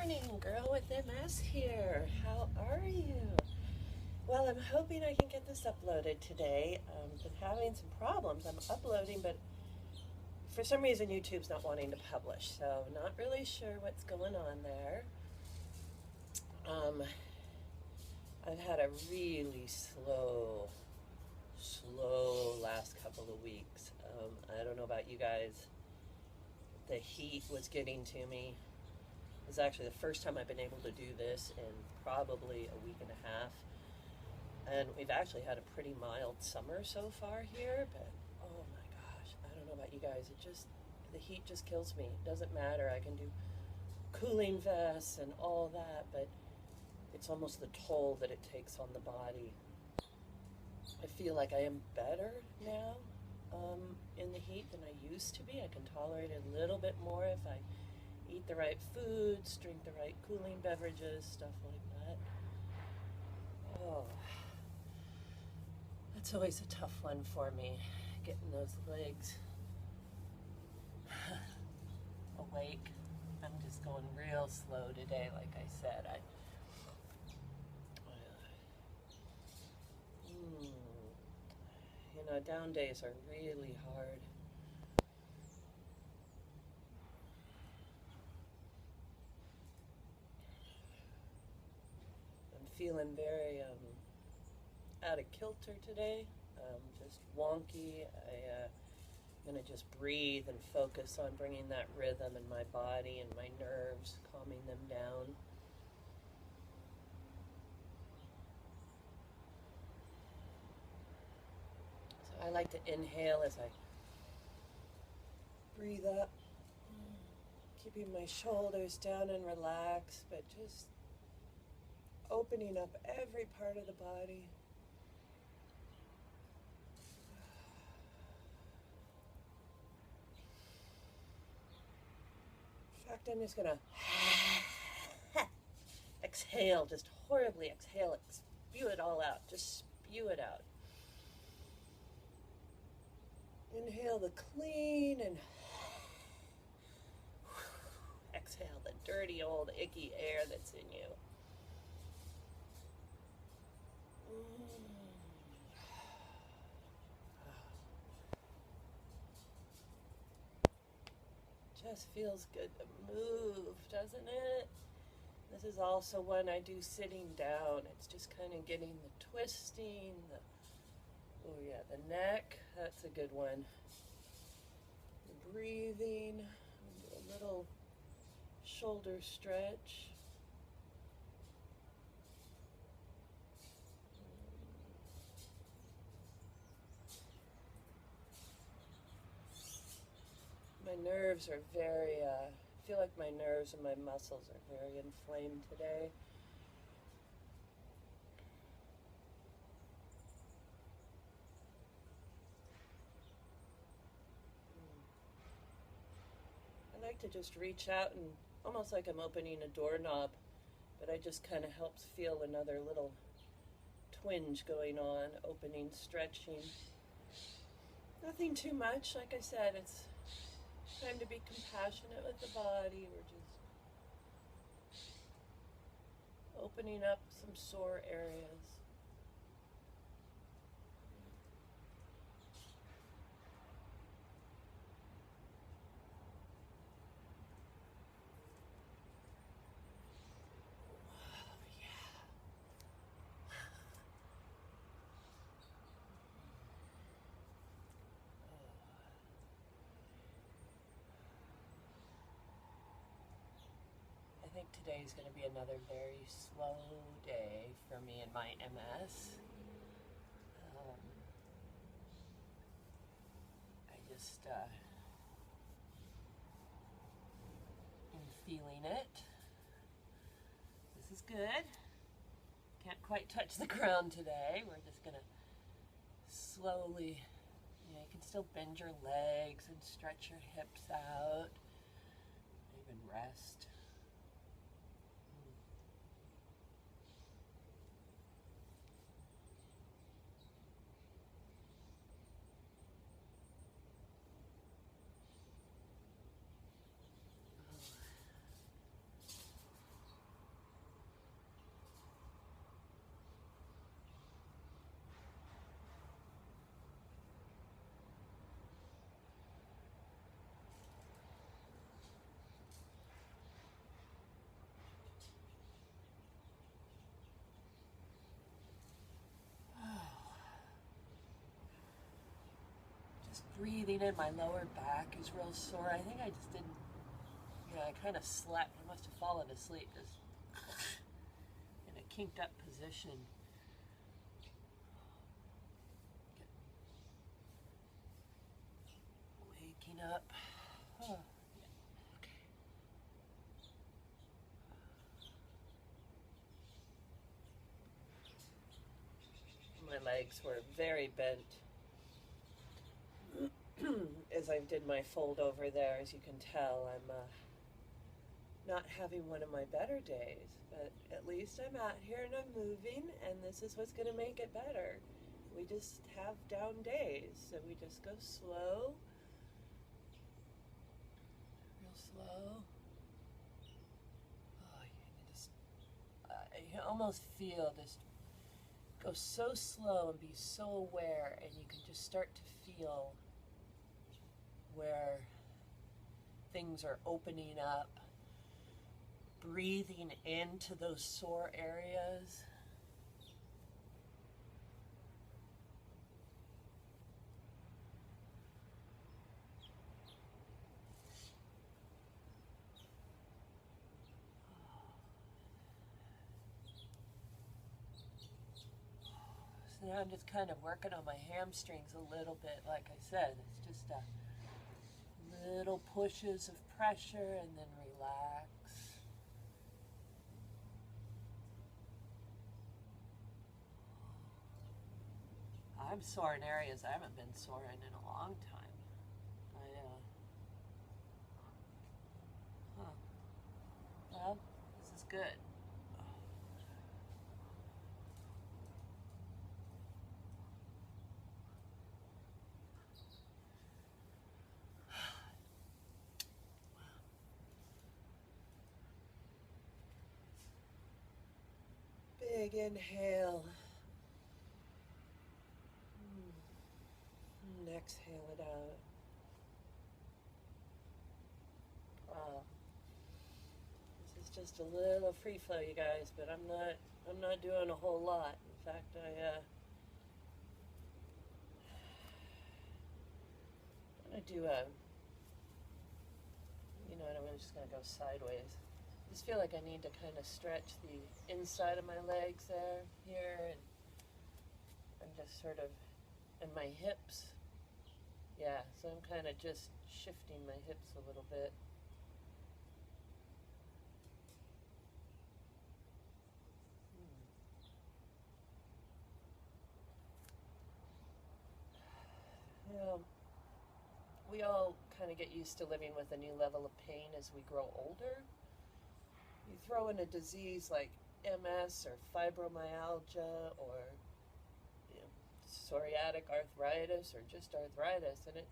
morning, girl with MS here. How are you? Well, I'm hoping I can get this uploaded today. Been having some problems. I'm uploading, but for some reason YouTube's not wanting to publish, so not really sure what's going on there. I've had a really slow last couple of weeks. I don't know about you guys. The heat was getting to me. It was actually the first time I've been able to do this in probably a week and a half. And we've actually had a pretty mild summer so far here, but oh my gosh, I don't know about you guys. The heat just kills me. It doesn't matter. I can do cooling vests and all that, but it's almost the toll that it takes on the body. I feel like I am better now in the heat than I used to be. I can tolerate it a little bit more if I eat the right foods, drink the right cooling beverages, stuff like that. Oh, that's always a tough one for me, getting those legs awake. I'm just going real slow today, like I said. Down days are really hard. I'm feeling very out of kilter today, just wonky. I'm going to just breathe and focus on bringing that rhythm in my body and my nerves, calming them down. I like to inhale as I breathe up, keeping my shoulders down and relaxed, but just opening up every part of the body. In fact, I'm just going to exhale, just horribly exhale, spew it all out, just spew it out. Inhale the clean and exhale the dirty old icky air that's in you. Just feels good to move, doesn't it? This is also one I do sitting down. It's just kind of getting the twisting, the neck, that's a good one. The breathing, a little shoulder stretch. My nerves are I feel like my nerves and my muscles are very inflamed today. I like to just reach out and almost like I'm opening a doorknob, but I just kind of helps feel another little twinge going on, opening, stretching. Nothing too much. Like I said, it's time to be compassionate with the body. We're just opening up some sore areas. I think today is going to be another very slow day for me and my MS. I just am feeling it. This is good. Can't quite touch the ground today. We're just going to slowly, you can still bend your legs and stretch your hips out, even rest. Just breathing in, my lower back is real sore. I think I just didn't, I kind of slept. I must have fallen asleep just in a kinked up position. Waking up. Oh, yeah. Okay. My legs were very bent as I did my fold over there. As you can tell, I'm not having one of my better days, but at least I'm out here and I'm moving, and this is what's going to make it better. We just have down days, so we just go slow, real slow. Oh, you almost feel just go so slow and be so aware, and you can just start to feel where things are opening up, breathing into those sore areas. So now I'm just kind of working on my hamstrings a little bit. Like I said, it's just little pushes of pressure and then relax. I'm sore in areas I haven't been sore in a long time. Well, this is good. Big inhale. And exhale it out. Wow. This is just a little free flow, you guys, but I'm not doing a whole lot. In fact, I'm gonna do I'm just gonna go sideways. I just feel like I need to kind of stretch the inside of my legs here, and I'm just sort of, and my hips. Yeah, so I'm kind of just shifting my hips a little bit. Yeah, we all kind of get used to living with a new level of pain as we grow older. You throw in a disease like MS or fibromyalgia or psoriatic arthritis or just arthritis, and it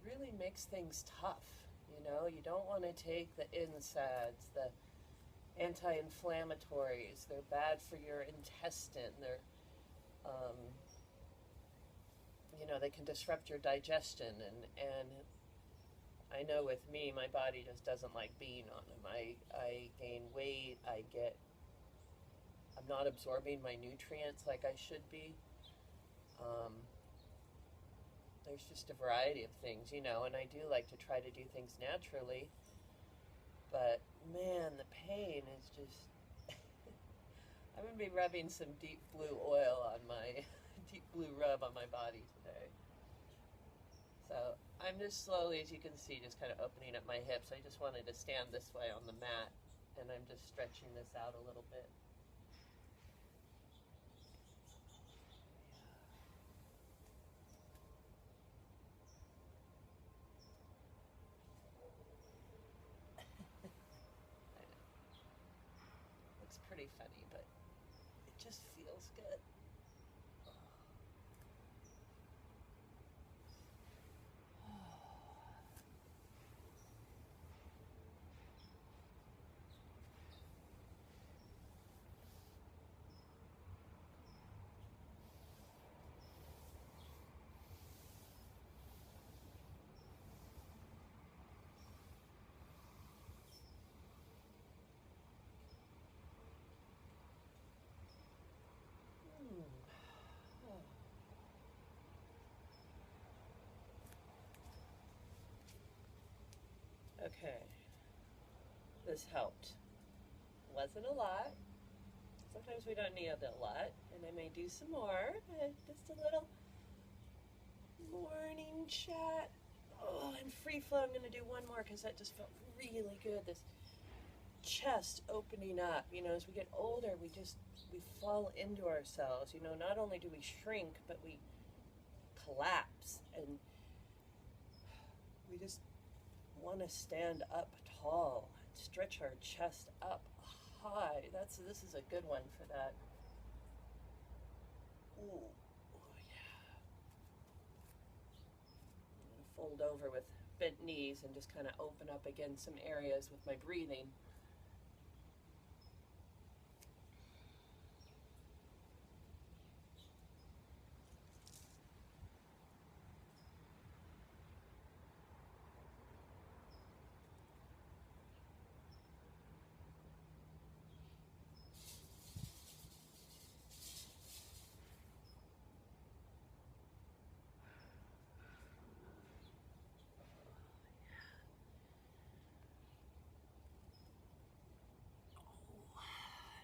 really makes things tough. You don't want to take the NSAIDs, the anti-inflammatories. They're bad for your intestine. They can disrupt your digestion, and I know with me, my body just doesn't like being on them. I gain weight. I'm not absorbing my nutrients like I should be. There's just a variety of things, and I do like to try to do things naturally, but man, the pain is just, I'm going to be rubbing some deep blue oil on my, deep blue rub on my body today. So I'm just slowly, as you can see, just kind of opening up my hips. I just wanted to stand this way on the mat, and I'm just stretching this out a little bit. Pretty funny, but it just feels good. Okay. This helped. Wasn't a lot. Sometimes we don't need a lot, and I may do some more, but just a little morning chat. Oh, and free flow, I'm going to do one more because that just felt really good. This chest opening up. You know, as we get older, we fall into ourselves. You know, not only do we shrink, but we collapse, and we just want to stand up tall, stretch our chest up high. This is a good one for that. Ooh, oh yeah. I'm gonna fold over with bent knees and just kind of open up again some areas with my breathing.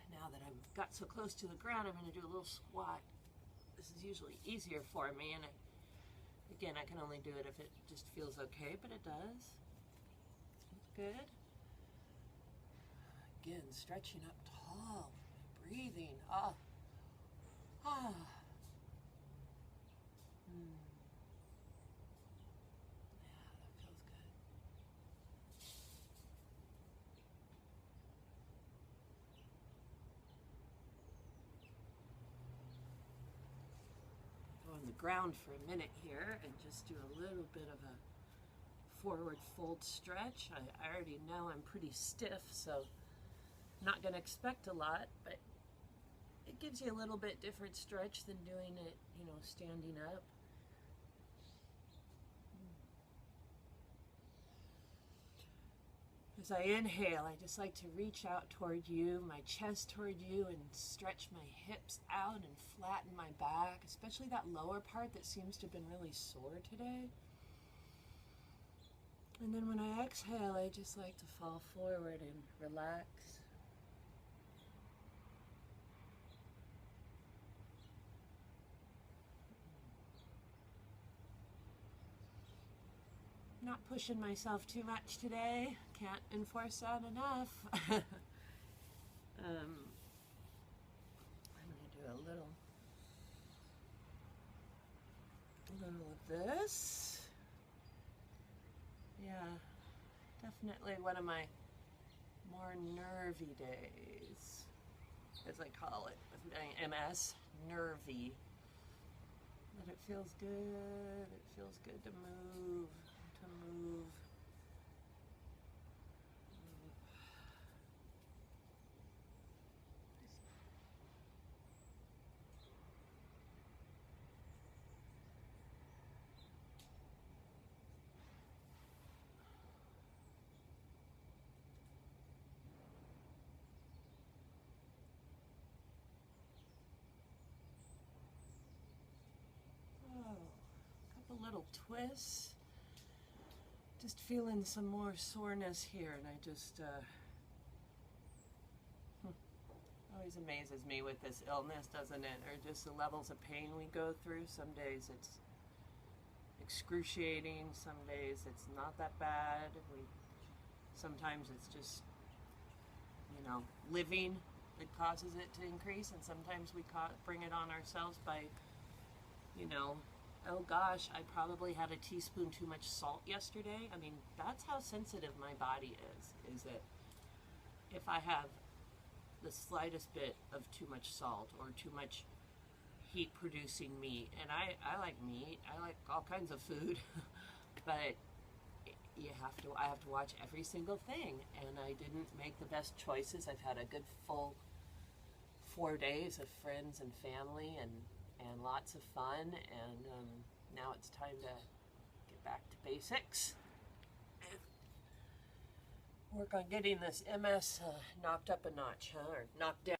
Now that I've got so close to the ground, I'm going to do a little squat. This is usually easier for me, and again, I can only do it if it just feels okay, but it does. It's good. Again, stretching up tall, breathing. Ah. Ah. Yeah, that feels good. Go on the ground for a minute here and just do a little bit of a forward fold stretch. I already know I'm pretty stiff, so I'm not going to expect a lot, but it gives you a little bit different stretch than doing it, you know, standing up. As I inhale, I just like to reach out toward you, my chest toward you, and stretch my hips out and flatten my back, especially that lower part that seems to have been really sore today. And then when I exhale, I just like to fall forward and relax. Not pushing myself too much today. Can't enforce that enough. I'm going to do a little of this. Yeah, definitely one of my more nervy days, as I call it, with my MS, nervy. But it feels good. It feels good to move. Oh, a couple little twists. Just feeling some more soreness here, and I just always amazes me with this illness, doesn't it? Or just the levels of pain we go through. Some days it's excruciating, some days it's not that bad. Sometimes it's just, you know, living that causes it to increase, and sometimes we bring it on ourselves by, you know, oh gosh, I probably had a teaspoon too much salt yesterday. I mean, that's how sensitive my body is that if I have the slightest bit of too much salt or too much heat producing meat, and I like meat, I like all kinds of food, but I have to watch every single thing, and I didn't make the best choices. I've had a good full 4 days of friends and family and lots of fun, and now it's time to get back to basics and work on getting this MS knocked up a notch, or knocked down.